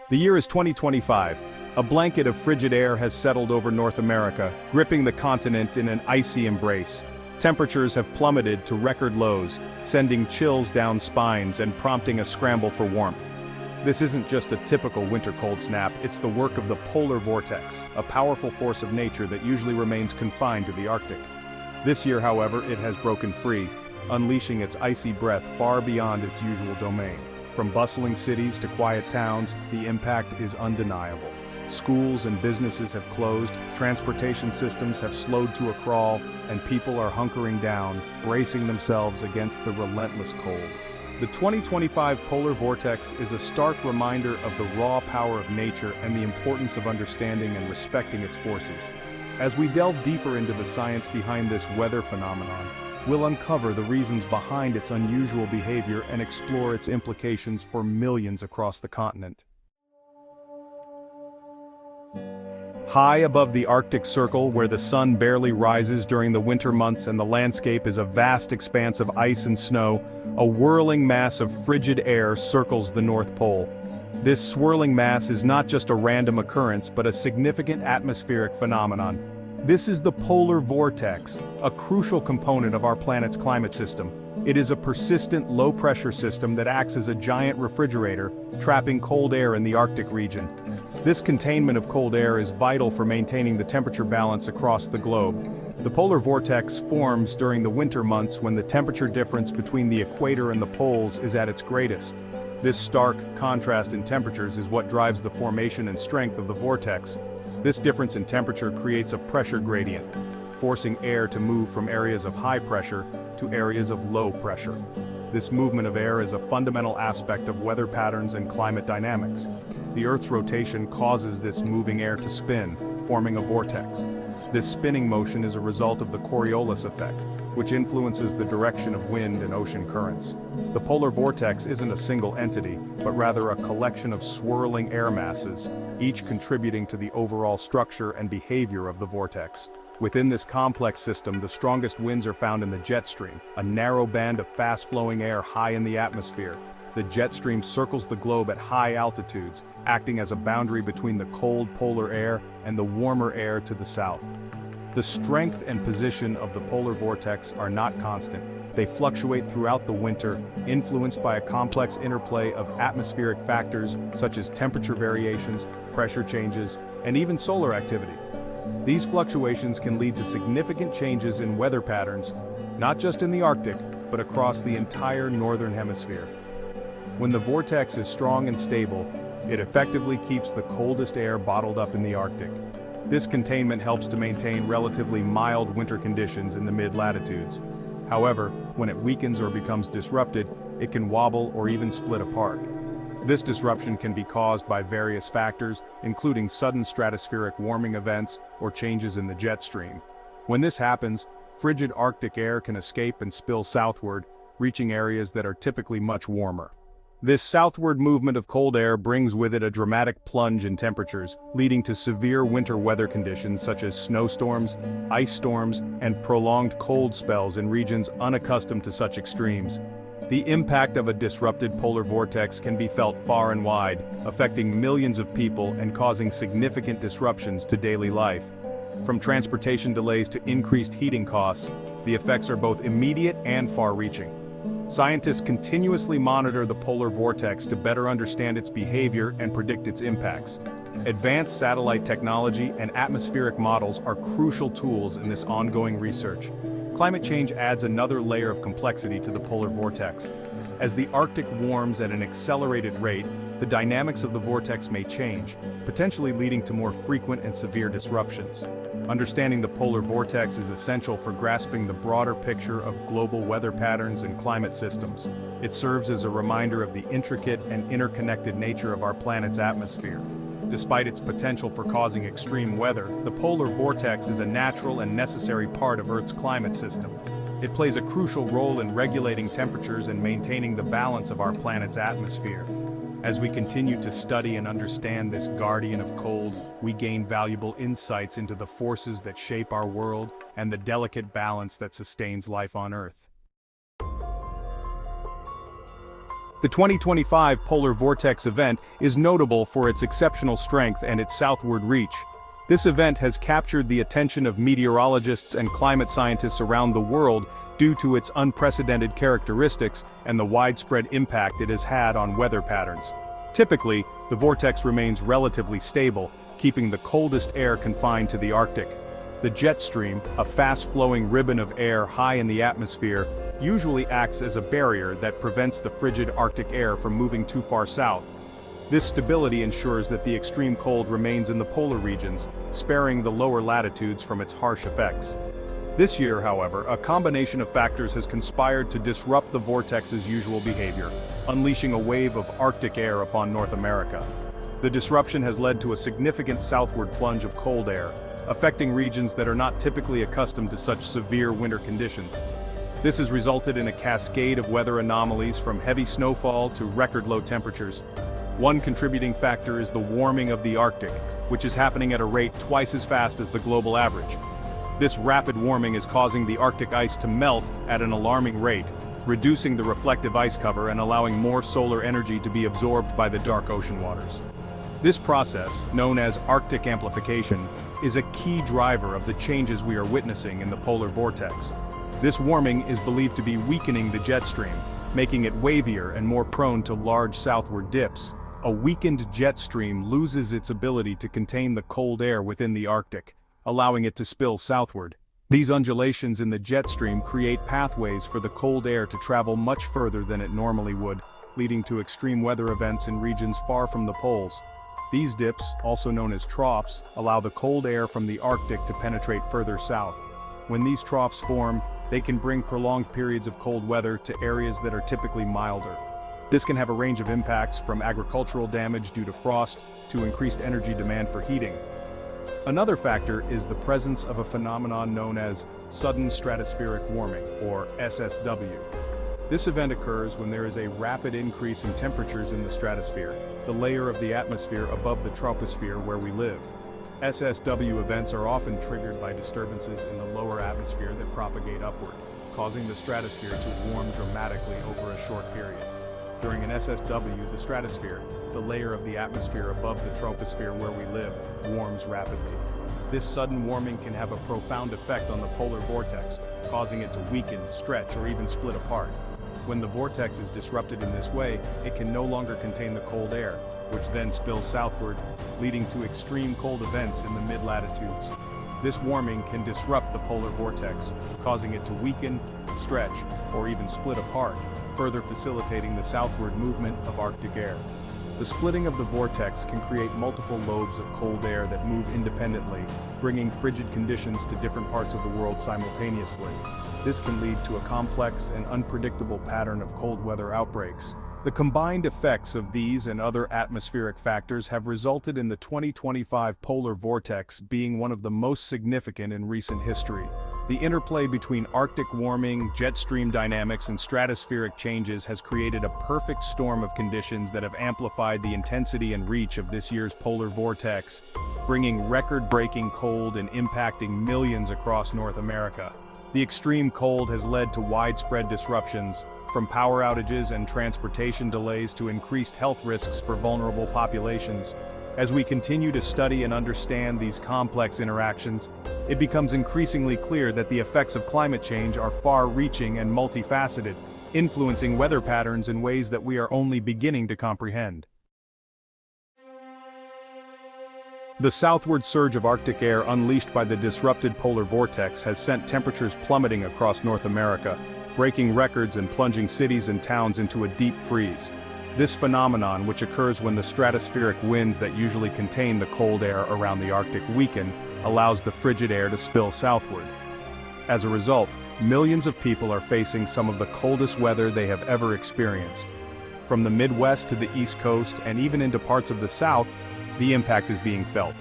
The year is 2025. A blanket of frigid air has settled over North America, gripping the continent in an icy embrace. Temperatures have plummeted to record lows, sending chills down spines and prompting a scramble for warmth. This isn't just a typical winter cold snap, it's the work of the Polar Vortex, a powerful force of nature that usually remains confined to the Arctic. This year, however, it has broken free, unleashing its icy breath far beyond its usual domain. From bustling cities to quiet towns, the impact is undeniable. Schools and businesses have closed, transportation systems have slowed to a crawl, and people are hunkering down, bracing themselves against the relentless cold. The 2025 Polar Vortex is a stark reminder of the raw power of nature and the importance of understanding and respecting its forces. As we delve deeper into the science behind this weather phenomenon, we'll uncover the reasons behind its unusual behavior and explore its implications for millions across the continent. High above the Arctic Circle, where the sun barely rises during the winter months and the landscape is a vast expanse of ice and snow, a whirling mass of frigid air circles the North Pole. This swirling mass is not just a random occurrence but a significant atmospheric phenomenon. This is the Polar Vortex, a crucial component of our planet's climate system. It is a persistent low-pressure system that acts as a giant refrigerator, trapping cold air in the Arctic region. This containment of cold air is vital for maintaining the temperature balance across the globe. The polar vortex forms during the winter months when the temperature difference between the equator and the poles is at its greatest. This stark contrast in temperatures is what drives the formation and strength of the vortex. This difference in temperature creates a pressure gradient, forcing air to move from areas of high pressure to areas of low pressure. This movement of air is a fundamental aspect of weather patterns and climate dynamics. The Earth's rotation causes this moving air to spin, forming a vortex. This spinning motion is a result of the Coriolis effect, which influences the direction of wind and ocean currents. The polar vortex isn't a single entity, but rather a collection of swirling air masses, each contributing to the overall structure and behavior of the vortex. Within this complex system, the strongest winds are found in the jet stream, a narrow band of fast-flowing air high in the atmosphere. The jet stream circles the globe at high altitudes, acting as a boundary between the cold polar air and the warmer air to the south. The strength and position of the polar vortex are not constant. They fluctuate throughout the winter, influenced by a complex interplay of atmospheric factors such as temperature variations, pressure changes, and even solar activity. These fluctuations can lead to significant changes in weather patterns, not just in the Arctic, but across the entire northern hemisphere. When the vortex is strong and stable, it effectively keeps the coldest air bottled up in the Arctic. This containment helps to maintain relatively mild winter conditions in the mid-latitudes. However, when it weakens or becomes disrupted, it can wobble or even split apart. This disruption can be caused by various factors, including sudden stratospheric warming events or changes in the jet stream. When this happens, frigid Arctic air can escape and spill southward, reaching areas that are typically much warmer. This southward movement of cold air brings with it a dramatic plunge in temperatures, leading to severe winter weather conditions such as snowstorms, ice storms, and prolonged cold spells in regions unaccustomed to such extremes. The impact of a disrupted polar vortex can be felt far and wide, affecting millions of people and causing significant disruptions to daily life. From transportation delays to increased heating costs, the effects are both immediate and far-reaching. Scientists continuously monitor the polar vortex to better understand its behavior and predict its impacts. Advanced satellite technology and atmospheric models are crucial tools in this ongoing research. Climate change adds another layer of complexity to the polar vortex. As the Arctic warms at an accelerated rate, the dynamics of the vortex may change, potentially leading to more frequent and severe disruptions. Understanding the polar vortex is essential for grasping the broader picture of global weather patterns and climate systems. It serves as a reminder of the intricate and interconnected nature of our planet's atmosphere. Despite its potential for causing extreme weather, the polar vortex is a natural and necessary part of Earth's climate system. It plays a crucial role in regulating temperatures and maintaining the balance of our planet's atmosphere. As we continue to study and understand this guardian of cold, we gain valuable insights into the forces that shape our world and the delicate balance that sustains life on Earth. The 2025 Polar Vortex event is notable for its exceptional strength and its southward reach. This event has captured the attention of meteorologists and climate scientists around the world due to its unprecedented characteristics and the widespread impact it has had on weather patterns. Typically, the vortex remains relatively stable, keeping the coldest air confined to the Arctic. The jet stream, a fast-flowing ribbon of air high in the atmosphere, usually acts as a barrier that prevents the frigid Arctic air from moving too far south. This stability ensures that the extreme cold remains in the polar regions, sparing the lower latitudes from its harsh effects. This year, however, a combination of factors has conspired to disrupt the vortex's usual behavior, unleashing a wave of Arctic air upon North America. The disruption has led to a significant southward plunge of cold air, affecting regions that are not typically accustomed to such severe winter conditions. This has resulted in a cascade of weather anomalies from heavy snowfall to record-low temperatures. One contributing factor is the warming of the Arctic, which is happening at a rate twice as fast as the global average. This rapid warming is causing the Arctic ice to melt at an alarming rate, reducing the reflective ice cover and allowing more solar energy to be absorbed by the dark ocean waters. This process, known as Arctic amplification, is a key driver of the changes we are witnessing in the polar vortex. This warming is believed to be weakening the jet stream, making it wavier and more prone to large southward dips. A weakened jet stream loses its ability to contain the cold air within the Arctic, allowing it to spill southward. These undulations in the jet stream create pathways for the cold air to travel much further than it normally would, leading to extreme weather events in regions far from the poles. These dips, also known as troughs, allow the cold air from the Arctic to penetrate further south. When these troughs form, they can bring prolonged periods of cold weather to areas that are typically milder. This can have a range of impacts, from agricultural damage due to frost to increased energy demand for heating. Another factor is the presence of a phenomenon known as Sudden Stratospheric Warming, or SSW. This event occurs when there is a rapid increase in temperatures in the stratosphere, the layer of the atmosphere above the troposphere where we live. SSW events are often triggered by disturbances in the lower atmosphere that propagate upward, causing the stratosphere to warm dramatically over a short period. During an SSW, the stratosphere, the layer of the atmosphere above the troposphere where we live, warms rapidly. This sudden warming can have a profound effect on the polar vortex, causing it to weaken, stretch, or even split apart. When the vortex is disrupted in this way, it can no longer contain the cold air, which then spills southward, leading to extreme cold events in the mid-latitudes. This warming can disrupt the polar vortex, causing it to weaken, stretch, or even split apart, further facilitating the southward movement of Arctic air. The splitting of the vortex can create multiple lobes of cold air that move independently, bringing frigid conditions to different parts of the world simultaneously. This can lead to a complex and unpredictable pattern of cold weather outbreaks. The combined effects of these and other atmospheric factors have resulted in the 2025 polar vortex being one of the most significant in recent history. The interplay between Arctic warming, jet stream dynamics, and stratospheric changes has created a perfect storm of conditions that have amplified the intensity and reach of this year's polar vortex, bringing record-breaking cold and impacting millions across North America. The extreme cold has led to widespread disruptions, from power outages and transportation delays to increased health risks for vulnerable populations. As we continue to study and understand these complex interactions, it becomes increasingly clear that the effects of climate change are far-reaching and multifaceted, influencing weather patterns in ways that we are only beginning to comprehend. The southward surge of Arctic air unleashed by the disrupted polar vortex has sent temperatures plummeting across North America, breaking records and plunging cities and towns into a deep freeze. This phenomenon, which occurs when the stratospheric winds that usually contain the cold air around the Arctic weaken, allows the frigid air to spill southward. As a result, millions of people are facing some of the coldest weather they have ever experienced. From the Midwest to the East Coast and even into parts of the South, the impact is being felt.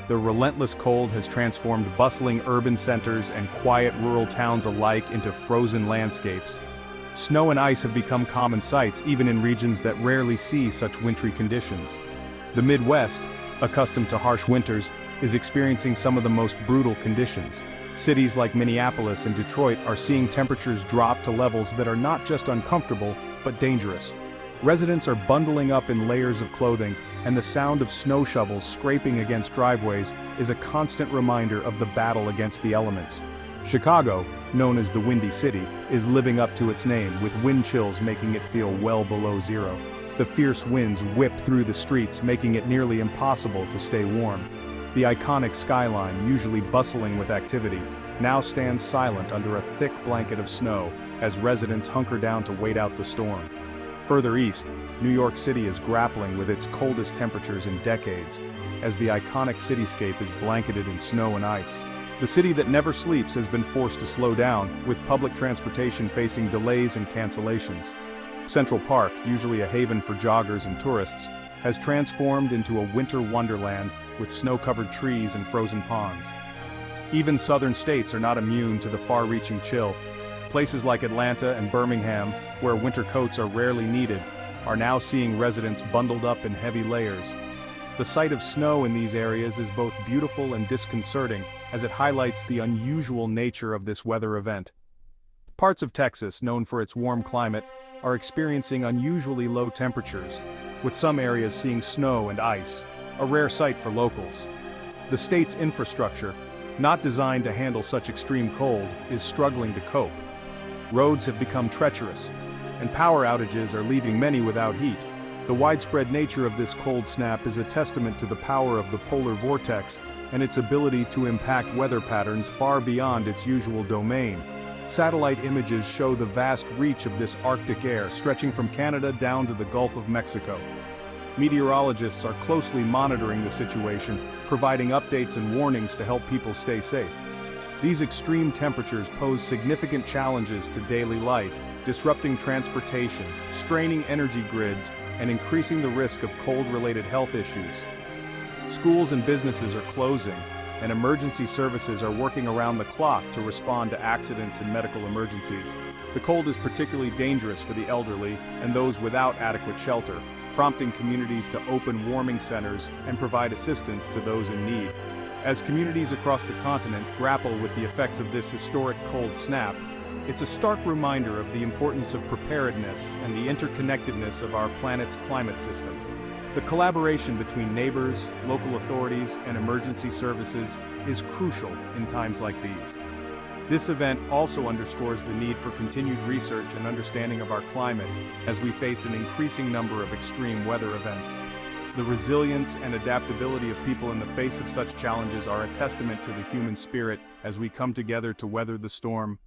The relentless cold has transformed bustling urban centers and quiet rural towns alike into frozen landscapes. Snow and ice have become common sights even in regions that rarely see such wintry conditions. The Midwest, accustomed to harsh winters, is experiencing some of the most brutal conditions. Cities like Minneapolis and Detroit are seeing temperatures drop to levels that are not just uncomfortable, but dangerous. Residents are bundling up in layers of clothing, and the sound of snow shovels scraping against driveways is a constant reminder of the battle against the elements. Chicago, known as the Windy City, is living up to its name, with wind chills making it feel well below zero. The fierce winds whip through the streets, making it nearly impossible to stay warm. The iconic skyline, usually bustling with activity, now stands silent under a thick blanket of snow, as residents hunker down to wait out the storm. Further east, New York City is grappling with its coldest temperatures in decades, as the iconic cityscape is blanketed in snow and ice. The city that never sleeps has been forced to slow down, with public transportation facing delays and cancellations. Central Park, usually a haven for joggers and tourists, has transformed into a winter wonderland with snow-covered trees and frozen ponds. Even southern states are not immune to the far-reaching chill. Places like Atlanta and Birmingham, where winter coats are rarely needed, are now seeing residents bundled up in heavy layers. The sight of snow in these areas is both beautiful and disconcerting, as it highlights the unusual nature of this weather event. Parts of Texas, known for its warm climate, are experiencing unusually low temperatures, with some areas seeing snow and ice, a rare sight for locals. The state's infrastructure, not designed to handle such extreme cold, is struggling to cope. Roads have become treacherous, and power outages are leaving many without heat. The widespread nature of this cold snap is a testament to the power of the polar vortex and its ability to impact weather patterns far beyond its usual domain. Satellite images show the vast reach of this Arctic air, stretching from Canada down to the Gulf of Mexico. Meteorologists are closely monitoring the situation, providing updates and warnings to help people stay safe. These extreme temperatures pose significant challenges to daily life, disrupting transportation, straining energy grids, and increasing the risk of cold-related health issues. Schools and businesses are closing, and emergency services are working around the clock to respond to accidents and medical emergencies. The cold is particularly dangerous for the elderly and those without adequate shelter, prompting communities to open warming centers and provide assistance to those in need. As communities across the continent grapple with the effects of this historic cold snap, it's a stark reminder of the importance of preparedness and the interconnectedness of our planet's climate system. The collaboration between neighbors, local authorities, and emergency services is crucial in times like these. This event also underscores the need for continued research and understanding of our climate as we face an increasing number of extreme weather events. The resilience and adaptability of people in the face of such challenges are a testament to the human spirit as we come together to weather the storm.